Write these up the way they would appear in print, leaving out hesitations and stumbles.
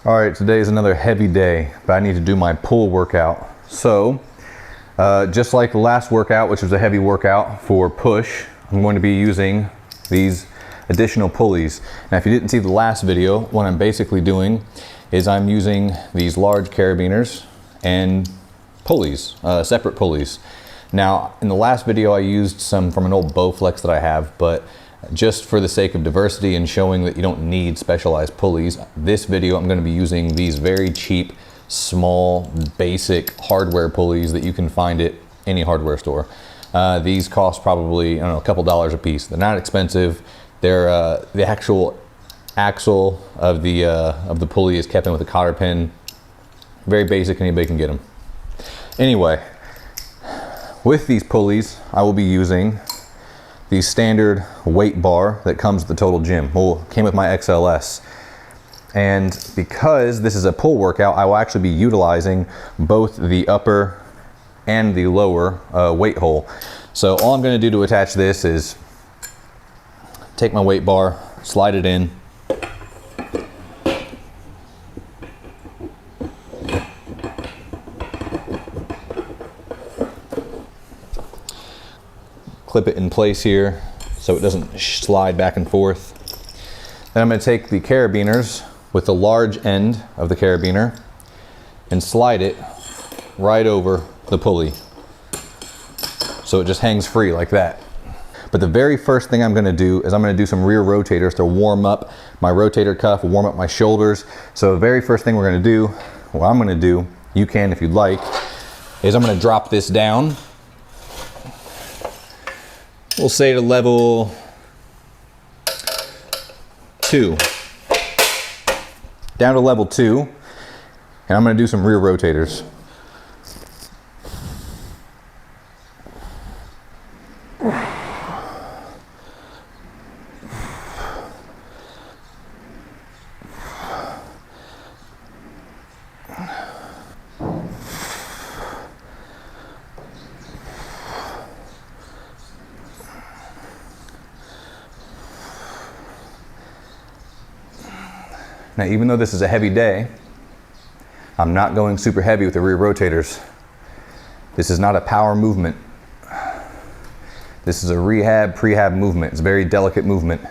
All right, today is another heavy day, but I need to do my pull workout. So, just like the last workout, which was a heavy workout for push, I'm going to be using these additional pulleys. Now, if you didn't see the last video, what I'm basically doing is I'm using these large carabiners and pulleys, separate pulleys. Now, in the last video, I used some from an old Bowflex that I have, but just for the sake of diversity and showing that you don't need specialized pulleys, this video I'm going to be using these very cheap, small, basic hardware pulleys that you can find at any hardware store. These cost probably, I don't know, a couple dollars a piece. They're not expensive. They're the actual axle of the pulley is kept in with a cotter pin. Very basic, anybody can get them. Anyway, with these pulleys, I will be using the standard weight bar that comes with the Total Gym. Well, came with my XLS. And because this is a pull workout, I will actually be utilizing both the upper and the lower weight hole. So all I'm gonna do to attach this is take my weight bar, slide it in, clip it in place here so it doesn't slide back and forth. Then I'm going to take the carabiners with the large end of the carabiner and slide it right over the pulley so it just hangs free like that. But the very first thing I'm going to do is I'm going to do some rear rotators to warm up my rotator cuff, warm up my shoulders. So the very first thing we're going to do, what I'm going to do, you can if you'd like, is I'm going to drop this down. We'll say to level 2. Down to level 2. And I'm going to do some rear rotators. Now, even though this is a heavy day, I'm not going super heavy with the rear rotators. This is not a power movement. This is a rehab, prehab movement. It's a very delicate movement.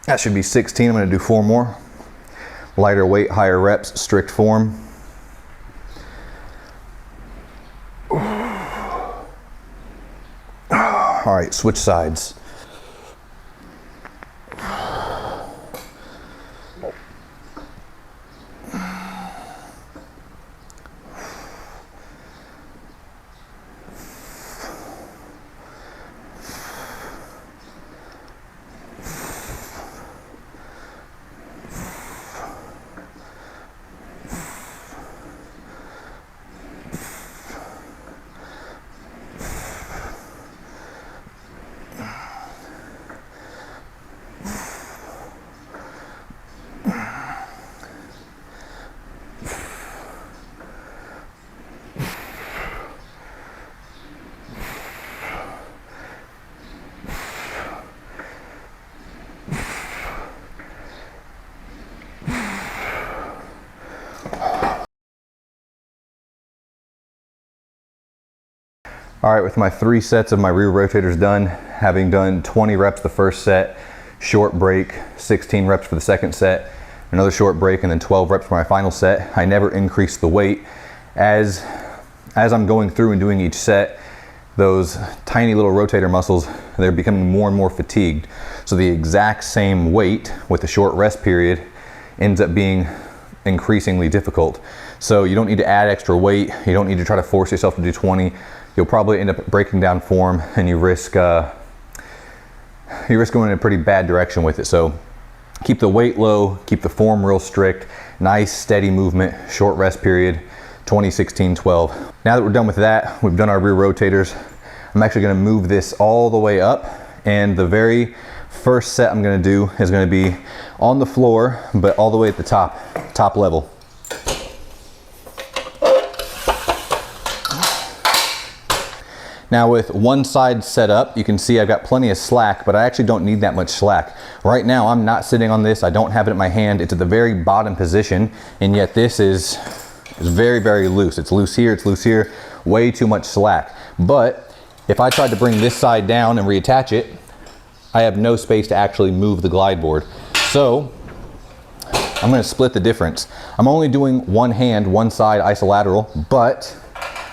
That should be 16. I'm going to do 4 more. Lighter weight, higher reps, strict form. All right, switch sides. All right, with my 3 sets of my rear rotators done, having done 20 reps the first set, short break, 16 reps for the second set, another short break, and then 12 reps for my final set. I never increase the weight. As I'm going through and doing each set, those tiny little rotator muscles, they're becoming more and more fatigued. So the exact same weight with a short rest period ends up being increasingly difficult. So you don't need to add extra weight. You don't need to try to force yourself to do 20. You'll probably end up breaking down form, and you risk going in a pretty bad direction with it. So keep the weight low, keep the form real strict, nice steady movement, short rest period, 20, 16, 12. Now that we're done with that, we've done our rear rotators. I'm actually gonna move this all the way up, and the very first set I'm gonna do is gonna be on the floor, but all the way at the top level. Now with one side set up, you can see I've got plenty of slack, but I actually don't need that much slack. Right now, I'm not sitting on this. I don't have it in my hand. It's at the very bottom position, and yet this is very, very loose. It's loose here, it's loose here, way too much slack. But if I tried to bring this side down and reattach it, I have no space to actually move the glide board. So I'm gonna split the difference. I'm only doing one hand, one side isolateral, but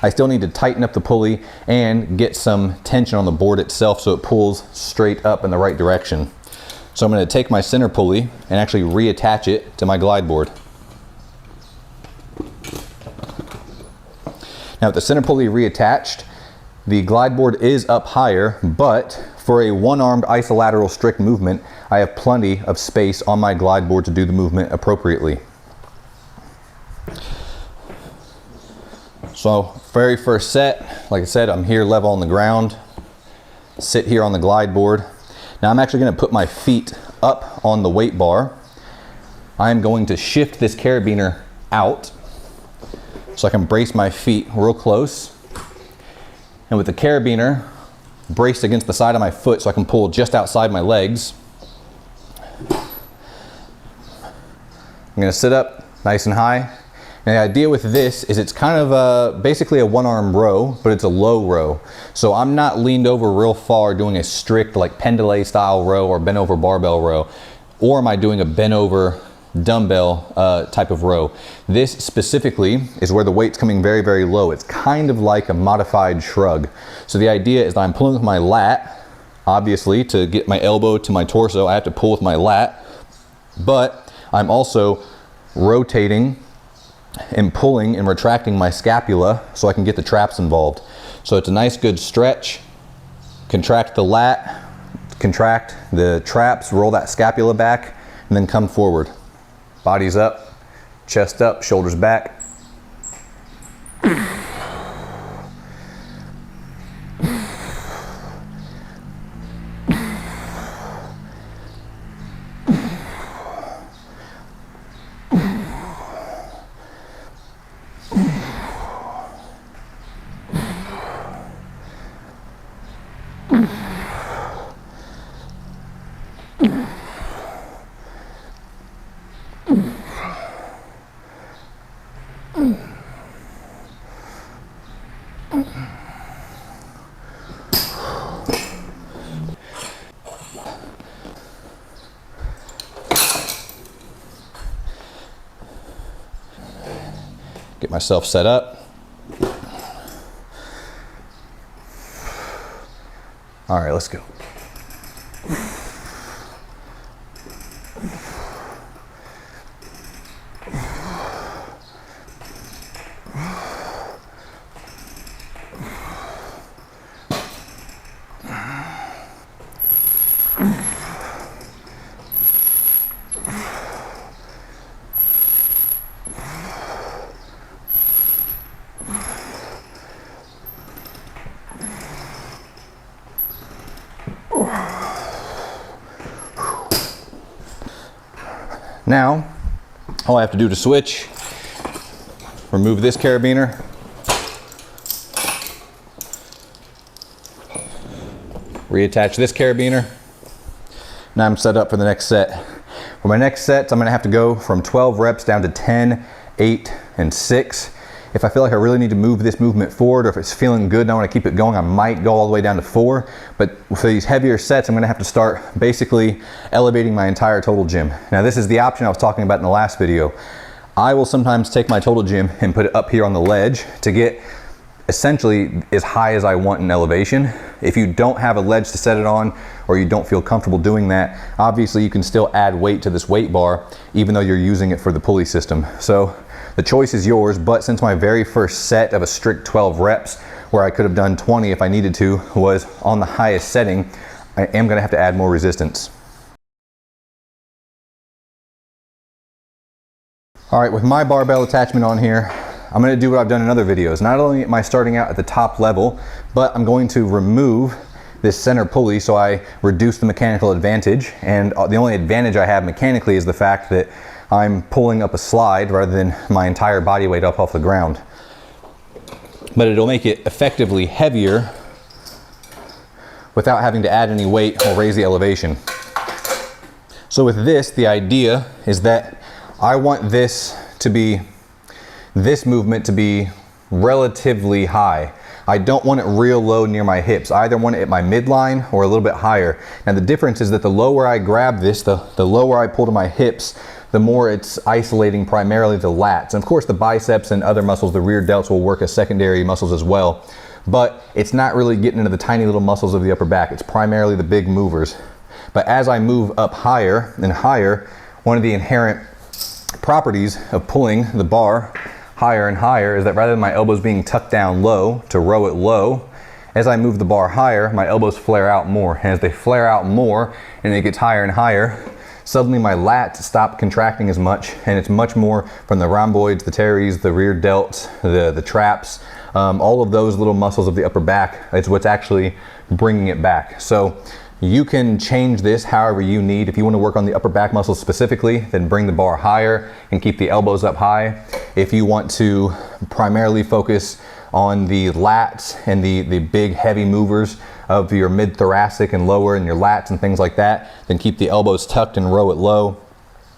I still need to tighten up the pulley and get some tension on the board itself so it pulls straight up in the right direction. So I'm going to take my center pulley and actually reattach it to my glide board. Now with the center pulley reattached, the glide board is up higher, but for a one-armed isolateral strict movement, I have plenty of space on my glide board to do the movement appropriately. So very first set, like I said, I'm here level on the ground, sit here on the glide board. Now I'm actually gonna put my feet up on the weight bar. I'm going to shift this carabiner out so I can brace my feet real close. And with the carabiner braced against the side of my foot so I can pull just outside my legs, I'm gonna sit up nice and high. And the idea with this is it's kind of basically a one-arm row, but it's a low row. So I'm not leaned over real far doing a strict like pendulum style row or bent over barbell row, or am I doing a bent over dumbbell type of row. This specifically is where the weight's coming very, very low. It's kind of like a modified shrug. So the idea is that I'm pulling with my lat. Obviously, to get my elbow to my torso, I have to pull with my lat, but I'm also rotating and pulling and retracting my scapula so I can get the traps involved. So it's a nice good stretch. Contract the lat, contract the traps, roll that scapula back, and then come forward. Body's up, chest up, shoulders back. Get myself set up. All right, let's go. Now, all I have to do to switch, remove this carabiner, reattach this carabiner. Now I'm set up for the next set. For my next sets, I'm gonna have to go from 12 reps down to 10, 8, and 6. If I feel like I really need to move this movement forward, or if it's feeling good and I want to keep it going, I might go all the way down to 4. But for these heavier sets, I'm going to have to start basically elevating my entire total gym. Now this is the option I was talking about in the last video. I will sometimes take my total gym and put it up here on the ledge to get essentially as high as I want in elevation. If you don't have a ledge to set it on, or you don't feel comfortable doing that, obviously you can still add weight to this weight bar even though you're using it for the pulley system. So the choice is yours, but since my very first set of a strict 12 reps, where I could have done 20 if I needed to, was on the highest setting, I am gonna have to add more resistance. All right, with my barbell attachment on here, I'm gonna do what I've done in other videos. Not only am I starting out at the top level, but I'm going to remove this center pulley so I reduce the mechanical advantage. And the only advantage I have mechanically is the fact that I'm pulling up a slide rather than my entire body weight up off the ground. But it'll make it effectively heavier without having to add any weight or raise the elevation. So with this, the idea is that I want this movement to be relatively high. I don't want it real low near my hips. I either want it at my midline or a little bit higher. Now the difference is that the lower I grab this, the lower I pull to my hips, the more it's isolating primarily the lats. And of course the biceps and other muscles, the rear delts, will work as secondary muscles as well. But it's not really getting into the tiny little muscles of the upper back. It's primarily the big movers. But as I move up higher and higher, one of the inherent properties of pulling the bar higher and higher is that rather than my elbows being tucked down low to row it low, as I move the bar higher, my elbows flare out more. And as they flare out more and it gets higher and higher, suddenly my lats stop contracting as much, and it's much more from the rhomboids, the teres, the rear delts, the traps, all of those little muscles of the upper back. It's what's actually bringing it back. So you can change this however you need. If you want to work on the upper back muscles specifically, then bring the bar higher and keep the elbows up high. If you want to primarily focus on the lats and the big heavy movers of your mid-thoracic and lower and your lats and things like that, then keep the elbows tucked and row it low.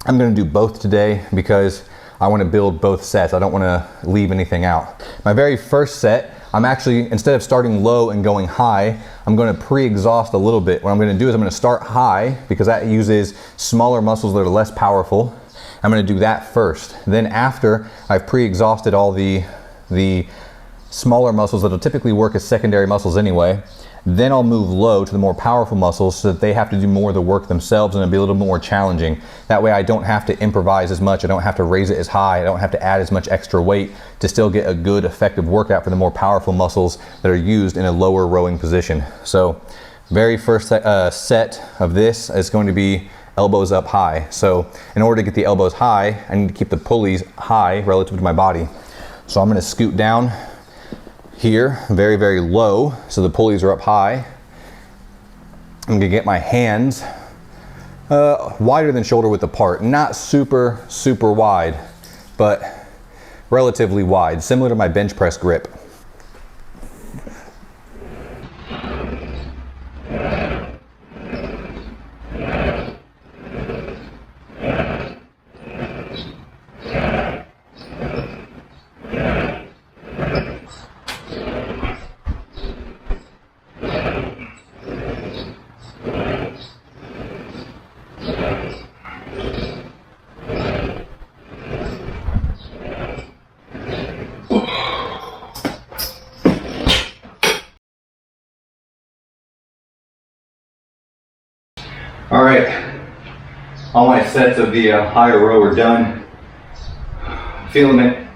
I'm going to do both today because I want to build both sets. I don't want to leave anything out. My very first set, I'm actually, instead of starting low and going high, I'm going to pre-exhaust a little bit. What I'm going to do is I'm going to start high because that uses smaller muscles that are less powerful. I'm going to do that first. Then after I've pre-exhausted all the smaller muscles that'll typically work as secondary muscles anyway, then I'll move low to the more powerful muscles so that they have to do more of the work themselves and it'll be a little more challenging. That way I don't have to improvise as much, I don't have to raise it as high, I don't have to add as much extra weight to still get a good effective workout for the more powerful muscles that are used in a lower rowing position. So very first set of this is going to be elbows up high. So in order to get the elbows high, I need to keep the pulleys high relative to my body. So I'm going to scoot down here very, very low so the pulleys are up high. I'm gonna get my hands wider than shoulder width apart, not super wide, but relatively wide, similar to my bench press grip. All right, all my sets of the higher row are done. Feeling it.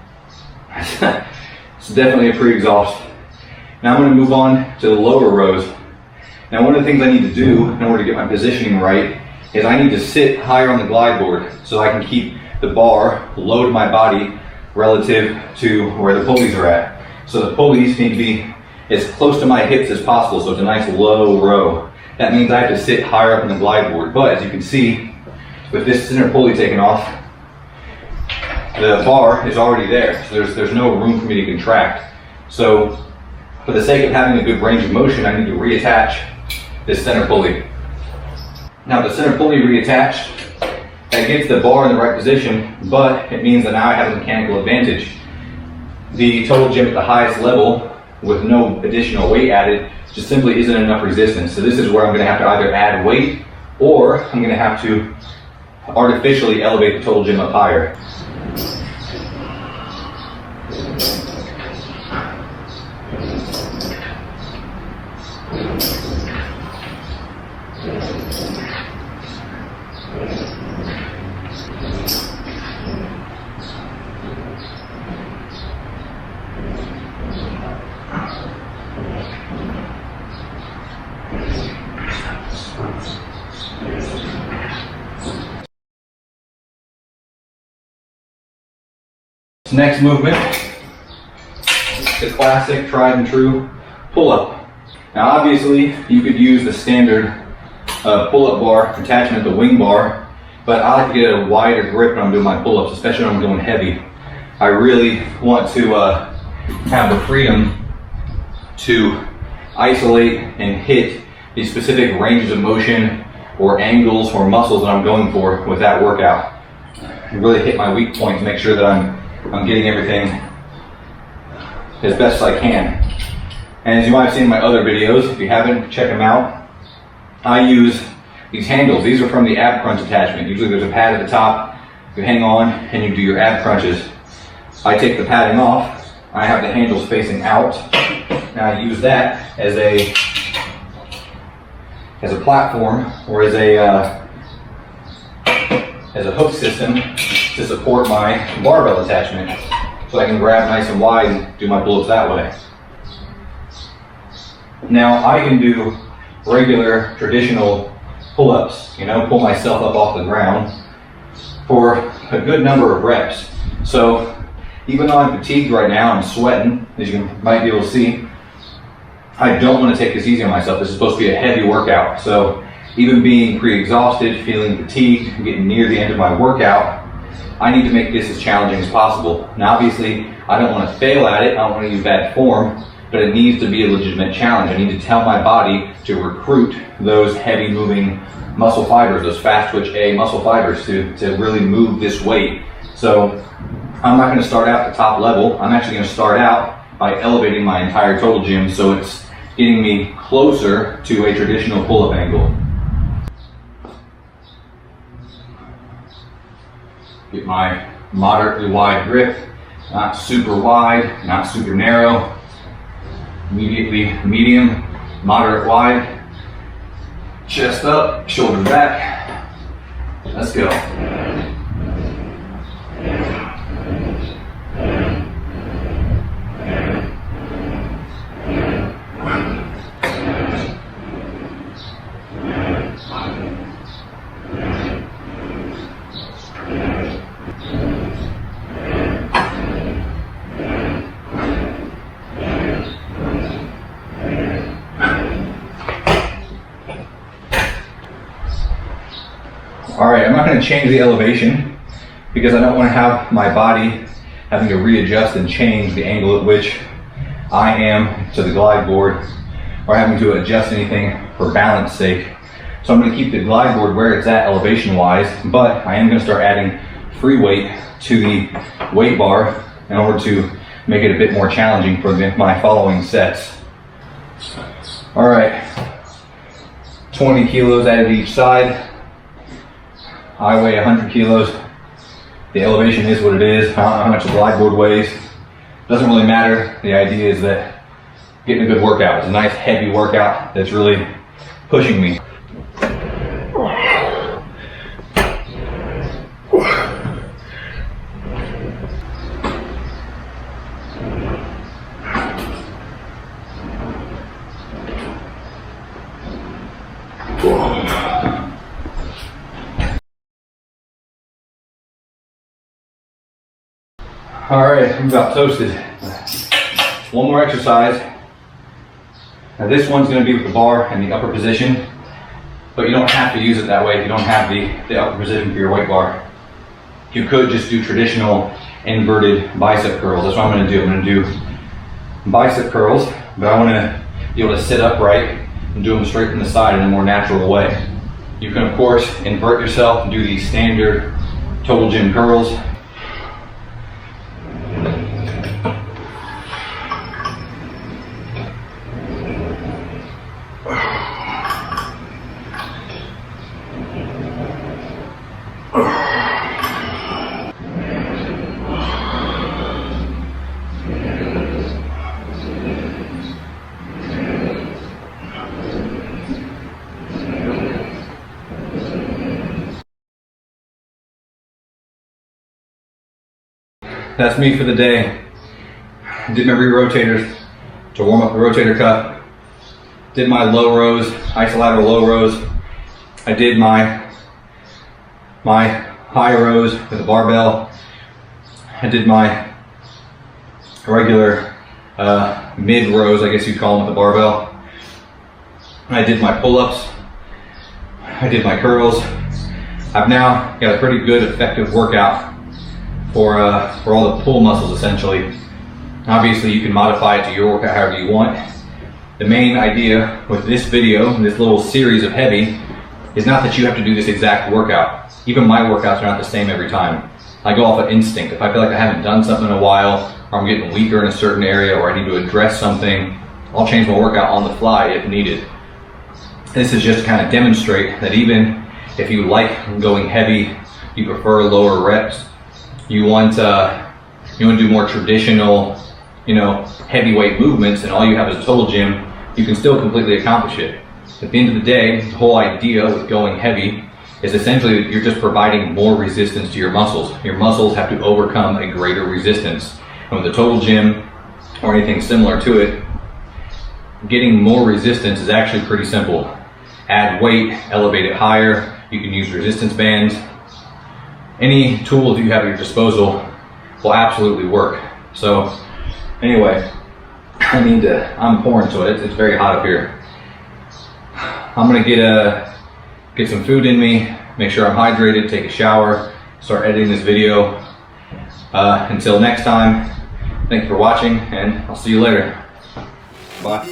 It's definitely a pre-exhaust. Now I'm going to move on to the lower rows. Now one of the things I need to do in order to get my positioning right is I need to sit higher on the glide board so I can keep the bar low to my body relative to where the pulleys are at. So the pulleys need to be as close to my hips as possible, so it's a nice low row. That means I have to sit higher up on the glide board. But as you can see, with this center pulley taken off, the bar is already there. So there's no room for me to contract. So for the sake of having a good range of motion, I need to reattach this center pulley. Now the center pulley reattached, that gets the bar in the right position, but it means that now I have a mechanical advantage. the total gym at the highest level with no additional weight added just simply isn't enough resistance. So this is where I'm going to have to either add weight or I'm going to have to artificially elevate the total gym up higher. Next movement, the classic, tried and true pull-up. Now obviously you could use the standard pull-up bar attachment, the wing bar, but I like to get a wider grip when I'm doing my pull-ups, especially when I'm going heavy. I really want to have the freedom to isolate and hit the specific ranges of motion or angles or muscles that I'm going for with that workout. And really hit my weak points, make sure that I'm getting everything as best as I can. And as you might have seen in my other videos, if you haven't, check them out. I use these handles. These are from the ab crunch attachment. Usually there's a pad at the top, you hang on and you do your ab crunches. I take the padding off, I have the handles facing out, and I use that as a platform or as a hook system to support my barbell attachment, so I can grab nice and wide and do my pull-ups that way. Now I can do regular traditional pull-ups, pull myself up off the ground for a good number of reps. So even though I'm fatigued right now, I'm sweating, as you might be able to see, I don't want to take this easy on myself. This is supposed to be a heavy workout. So even being pre-exhausted, feeling fatigued, getting near the end of my workout, I need to make this as challenging as possible. Now obviously, I don't want to fail at it, I don't want to use bad form, but it needs to be a legitimate challenge. I need to tell my body to recruit those heavy moving muscle fibers, those fast twitch A muscle fibers to really move this weight. So I'm not going to start out at the top level, I'm actually going to start out by elevating my entire total gym so it's getting me closer to a traditional pull-up angle. Get my moderately wide grip, not super wide, not super narrow, immediately medium, moderate wide, chest up, shoulders back. Let's go. Alright, I'm not going to change the elevation because I don't want to have my body having to readjust and change the angle at which I am to the glide board or having to adjust anything for balance sake. So I'm going to keep the glide board where it's at elevation wise, but I am going to start adding free weight to the weight bar in order to make it a bit more challenging for my following sets. Alright, 20 kilos added each side. I weigh 100 kilos. The elevation is what it is. I don't know how much the glide board weighs. Doesn't really matter. The idea is that getting a good workout. It's a nice heavy workout that's really pushing me. Alright, I'm about toasted. One more exercise. Now this one's going to be with the bar in the upper position, but you don't have to use it that way if you don't have the upper position for your weight bar. You could just do traditional inverted bicep curls. That's what I'm going to do. I'm going to do bicep curls, but I want to be able to sit upright and do them straight from the side in a more natural way. You can of course invert yourself and do these standard total gym curls. that's me for the day. Did my re-rotators to warm up the rotator cuff. Did my low rows, isolateral low rows. I did my high rows with the barbell. I did my regular mid rows, I guess you'd call them, with the barbell. I did my pull-ups. I did my curls. I've now got a pretty good, effective workout for all the pull muscles, essentially. Obviously, you can modify it to your workout however you want. The main idea with this video, this little series of heavy, is not that you have to do this exact workout. Even my workouts are not the same every time. I go off of instinct. If I feel like I haven't done something in a while, or I'm getting weaker in a certain area, or I need to address something, I'll change my workout on the fly if needed. This is just to kind of demonstrate that even if you like going heavy, you prefer lower reps, you want to do more traditional, heavyweight movements, and all you have is a total gym, you can still completely accomplish it. At the end of the day, the whole idea with going heavy is essentially that you're just providing more resistance to your muscles. Your muscles have to overcome a greater resistance. And with a total gym or anything similar to it, getting more resistance is actually pretty simple. Add weight, elevate it higher. You can use resistance bands. Any tool that you have at your disposal will absolutely work. So anyway, I'm pouring to it. It's very hot up here. I'm gonna get some food in me, make sure I'm hydrated, take a shower, start editing this video. Until next time, thank you for watching, and I'll see you later. Bye.